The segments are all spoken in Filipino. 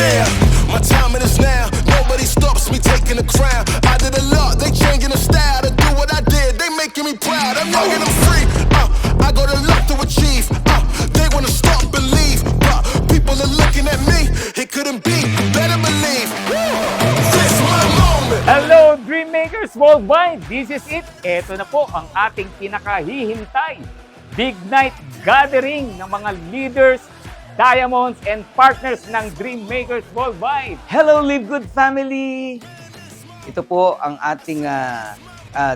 Yeah, my time it is now. Nobody stops me taking the crown. I did a lot, they changing the style to do what I did. They making me proud. I'm young and I'm free. I got a lot to achieve. They wanna stop and leave, but people are looking at me. It couldn't be. Better believe. This my moment. Hello, Dreammakers Worldwide! This is it. Ito na po ang ating pinakahihintay. Big night gathering ng mga leaders, diamonds, and partners ng Dreammakers Worldwide. Hello, Live Good family! Ito po ang ating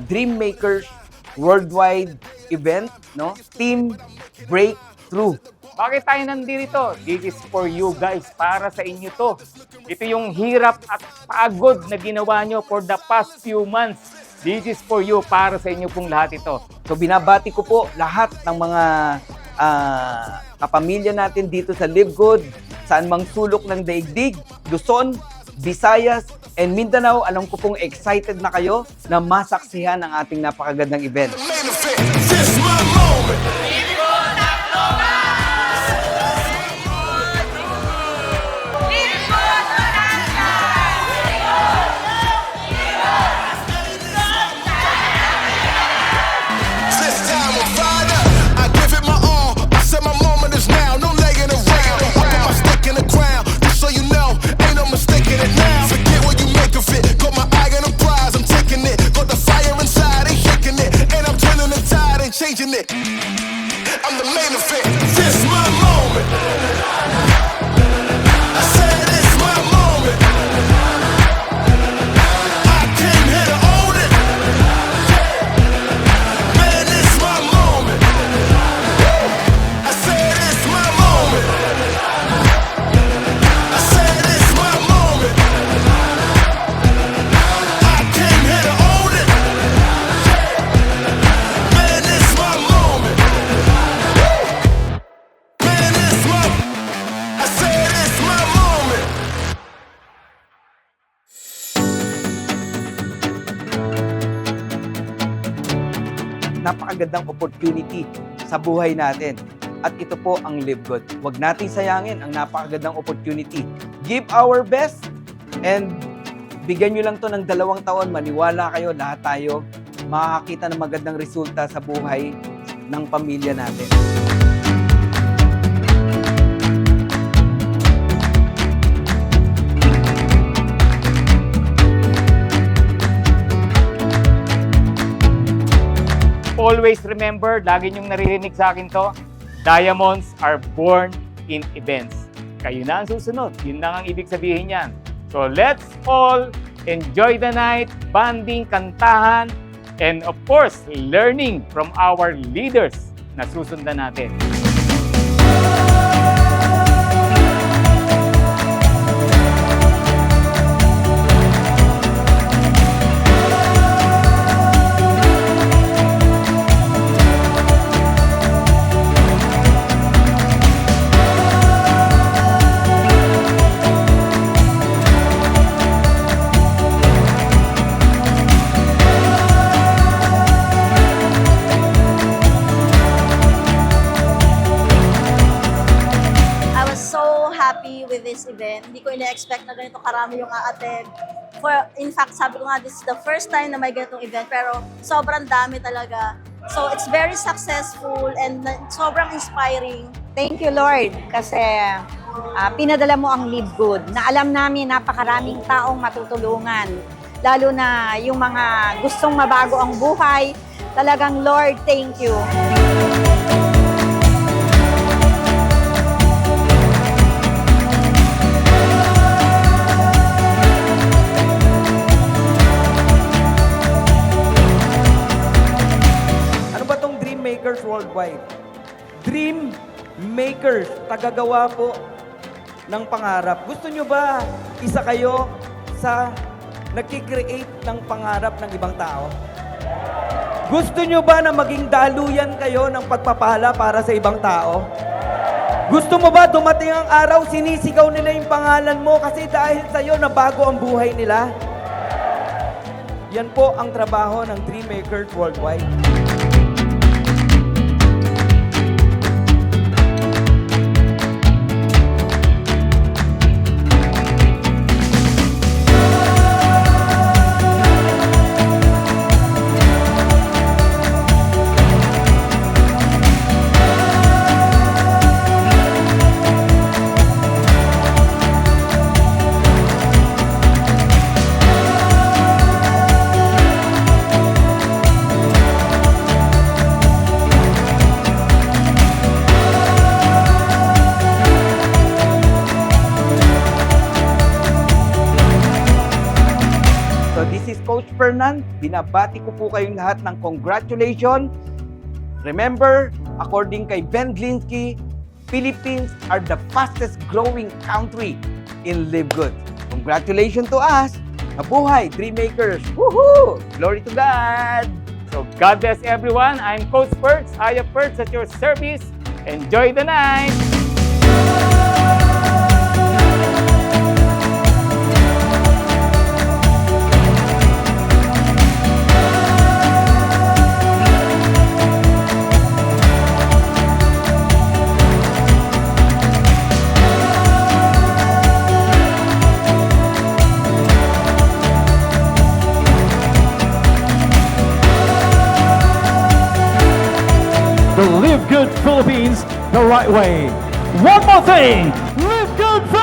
Dreammakers Worldwide event, no? Team Breakthrough. Bakit tayo nandito? This is for you guys, para sa inyo to. Ito yung hirap at pagod na ginawa nyo for the past few months. This is for you, para sa inyo pong lahat ito. So binabati ko po lahat ng mga kapamilya natin dito sa Live Good, saan mang sulok ng daigdig, Luzon, Visayas, and Mindanao. Alam ko pong excited na kayo na masaksihan ang ating napakagandang event. This my moment. This time I'm fired up. I give it my all. I said my moment is now. No legging around. I put my stick in the ground. Just so you know, ain't no mistaking it now. Forget what you make of it. Got my eye on the prize. I'm taking it. Got the fire inside. Ain't shaking it. And I'm turning the tide. Ain't changing it. I'm the main event. This my moment. I said it's my moment. I came here to own it. Man, it's my moment. I said it's my moment. I said it's my moment. I came here to own it. Man, it's my moment. Man, it's my. I said it's my moment. Napakagandang opportunity sa buhay natin. At ito po ang Live Good. Huwag nating sayangin ang napakagandang opportunity. Give our best and bigyan nyo lang to ng 2 taon. Maniwala kayo, lahat tayo makakita ng magandang resulta sa buhay ng pamilya natin. Always remember, lagi niyong naririnig sa akin to, diamonds are born in events. Kayo na ang susunod. Yun lang ang ibig sabihin niyan. So let's all enjoy the night, banding, kantahan, and of course, learning from our leaders na susundan natin. I was so happy with this event. Hindi ko ina-expect na ganito karami yung a-attend. In fact, sabi ko nga, this is the first time na may ganitong event, pero sobrang dami talaga. So it's very successful and sobrang inspiring. Thank you, Lord, kasi pinadala mo ang Live Good na alam namin napakaraming taong matutulungan. Lalo na yung mga gustong mabago ang buhay. Talagang, Lord, thank you. Ano ba tong Dreammakers Worldwide? Dream Makers, tagagawa po ng pangarap. Gusto nyo ba isa kayo sa nagkikreate ng pangarap ng ibang tao? Gusto nyo ba na maging daluyan kayo ng pagpapala para sa ibang tao? Gusto mo ba dumating ang araw, sinisigaw nila yung pangalan mo kasi dahil sa'yo nabago ang buhay nila? Yan po ang trabaho ng Dreammakers Worldwide. Fernan, binabati ko po kayong lahat ng congratulations. Remember, according kay Ben Glinsky, Philippines are the fastest growing country in Live Good. Congratulations to us! Mabuhay, Dreammakers! Woohoo! Glory to God! So God bless everyone. I'm Coach Perks, Aya Perks at your service. Enjoy the night! The Live Good Philippines the right way. One more thing. Live Good Philippines!